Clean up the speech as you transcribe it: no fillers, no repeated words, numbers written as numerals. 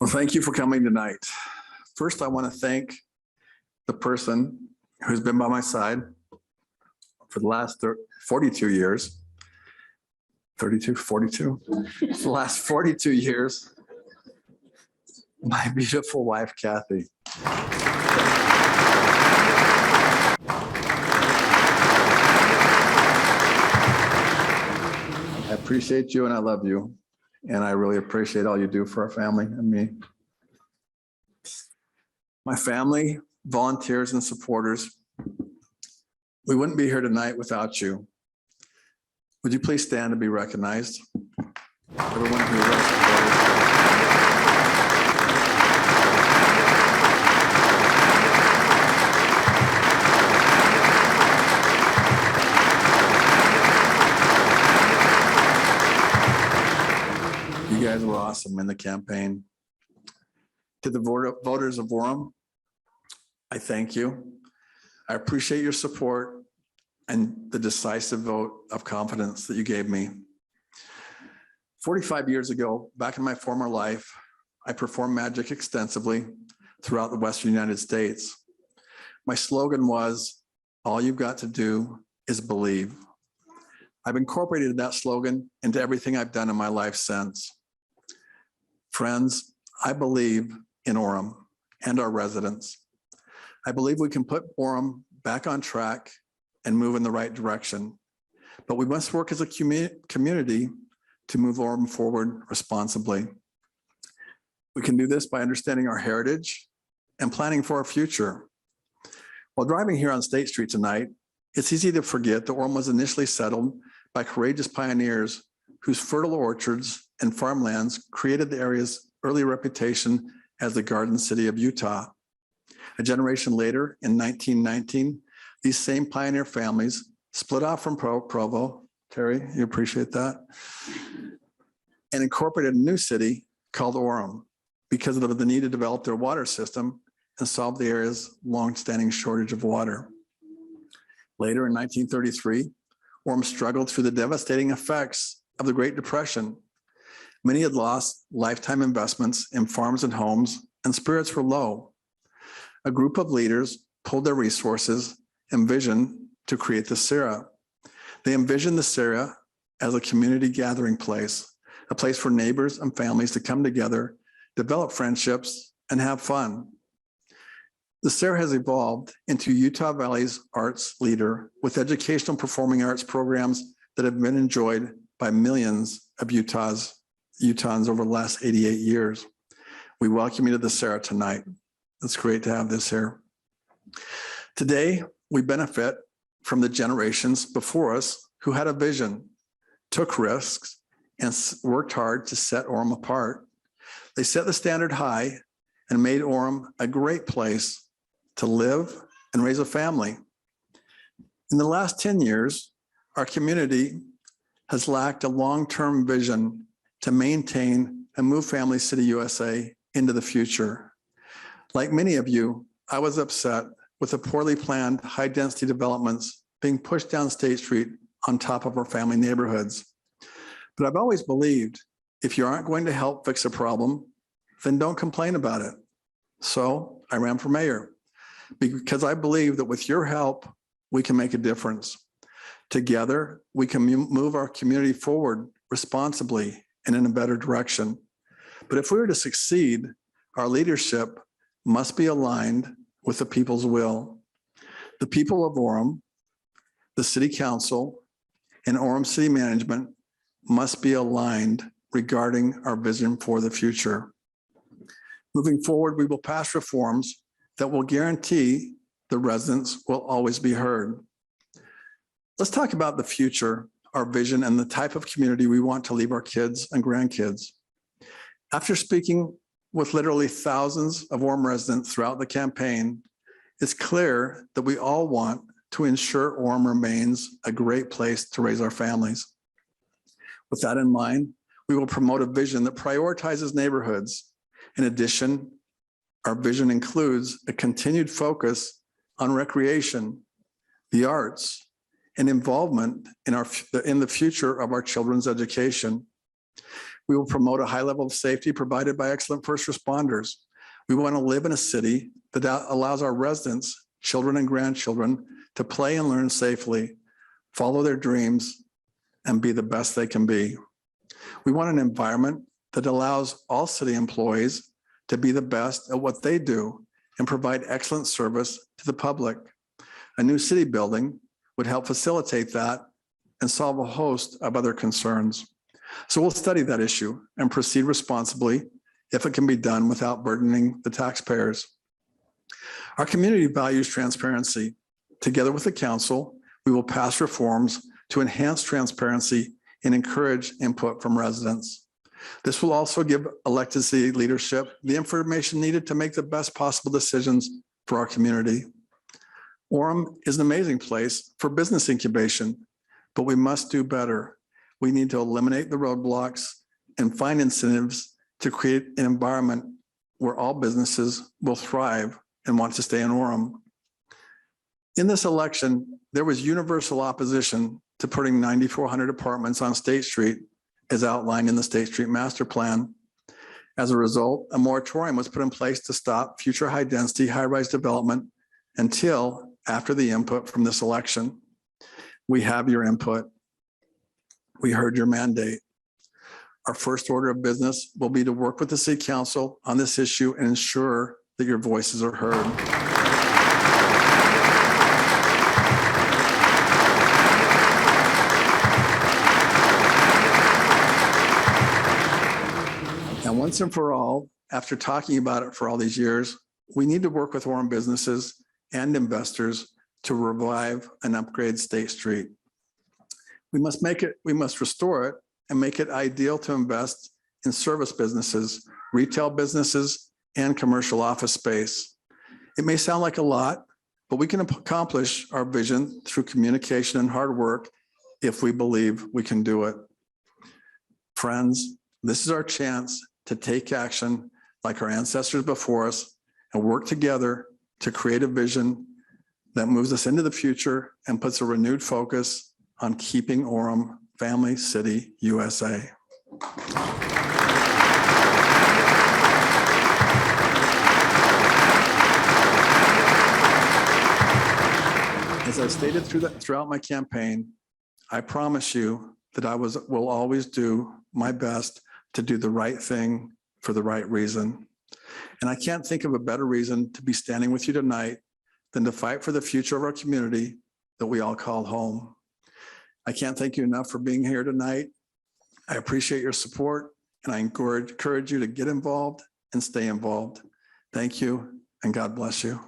Well, thank you for coming tonight. First, I want to thank the person who's been by my side for the last 42 years. 42, 42? The last 42 years. My beautiful wife, Kathy. I appreciate you and I love you. And I really appreciate all you do for our family and me. My family, volunteers, and supporters, we wouldn't be here tonight without you. Would you please stand to be recognized? Everyone who is supported. You guys were awesome in the campaign. To the voters of Orem, I thank you. I appreciate your support and the decisive vote of confidence that you gave me. 45 years ago, back in my former life, I performed magic extensively throughout the Western United States. My slogan was, all you've got to do is believe. I've incorporated that slogan into everything I've done in my life since. Friends, I believe in Orem and our residents. I believe we can put Orem back on track and move in the right direction, but we must work as a community to move Orem forward responsibly. We can do this by understanding our heritage and planning for our future. While driving here on State Street tonight, it's easy to forget that Orem was initially settled by courageous pioneers whose fertile orchards and farmlands created the area's early reputation as the Garden City of Utah. A generation later, in 1919, these same pioneer families split off from Provo, Terry, you appreciate that, and incorporated a new city called Orem because of the need to develop their water system and solve the area's long-standing shortage of water. Later in 1933, Orem struggled through the devastating effects of the Great Depression. Many had lost lifetime investments in farms and homes, and spirits were low. A group of leaders pulled their resources and vision to create the SCERA. They envisioned the SCERA as a community gathering place, a place for neighbors and families to come together, develop friendships, and have fun. The SCERA has evolved into Utah Valley's arts leader with educational performing arts programs that have been enjoyed by millions of Utahns over the last 88 years. We welcome you to the SCERA tonight. It's great to have this here. Today, we benefit from the generations before us who had a vision, took risks, and worked hard to set Orem apart. They set the standard high and made Orem a great place to live and raise a family. In the last 10 years, our community has lacked a long-term vision to maintain and move Family City USA into the future. Like many of you, I was upset with the poorly planned high-density developments being pushed down State Street on top of our family neighborhoods. But I've always believed if you aren't going to help fix a problem, then don't complain about it. So I ran for mayor because I believe that with your help, we can make a difference. Together, we can move our community forward responsibly and in a better direction. But if we were to succeed, our leadership must be aligned with the people's will. The people of Orem, the city council, and Orem city management must be aligned regarding our vision for the future. Moving forward, we will pass reforms that will guarantee the residents will always be heard. Let's talk about the future, our vision, and the type of community we want to leave our kids and grandkids. After speaking with literally thousands of Orem residents throughout the campaign, it's clear that we all want to ensure Orem remains a great place to raise our families. With that in mind, we will promote a vision that prioritizes neighborhoods. In addition, our vision includes a continued focus on recreation, the arts, and involvement in the future of our children's education. We will promote a high level of safety provided by excellent first responders. We want to live in a city that allows our residents, children and grandchildren to play and learn safely, follow their dreams, and be the best they can be. We want an environment that allows all city employees to be the best at what they do and provide excellent service to the public. A new city building would help facilitate that and solve a host of other concerns. So we'll study that issue and proceed responsibly if it can be done without burdening the taxpayers. Our community values transparency. Together with the council, we will pass reforms to enhance transparency and encourage input from residents. This will also give elected city leadership the information needed to make the best possible decisions for our community. Orem is an amazing place for business incubation, but we must do better. We need to eliminate the roadblocks and find incentives to create an environment where all businesses will thrive and want to stay in Orem. In this election, there was universal opposition to putting 9,400 apartments on State Street as outlined in the State Street Master Plan. As a result, a moratorium was put in place to stop future high-density, high-rise development until after the input from this election. We have your input. We heard your mandate. Our first order of business will be to work with the City Council on this issue and ensure that your voices are heard. And once and for all, after talking about it for all these years, we need to work with Orem businesses and investors to revive and upgrade State Street. We must restore it and make it ideal to invest in service businesses, retail businesses, and commercial office space. It may sound like a lot, but we can accomplish our vision through communication and hard work if we believe we can do it. Friends, this is our chance to take action like our ancestors before us and work together to create a vision that moves us into the future and puts a renewed focus on keeping Orem Family City, USA. As I stated throughout my campaign, I promise you that I will always do my best to do the right thing for the right reason. And I can't think of a better reason to be standing with you tonight than to fight for the future of our community that we all call home. I can't thank you enough for being here tonight. I appreciate your support, and I encourage you to get involved and stay involved. Thank you, and God bless you.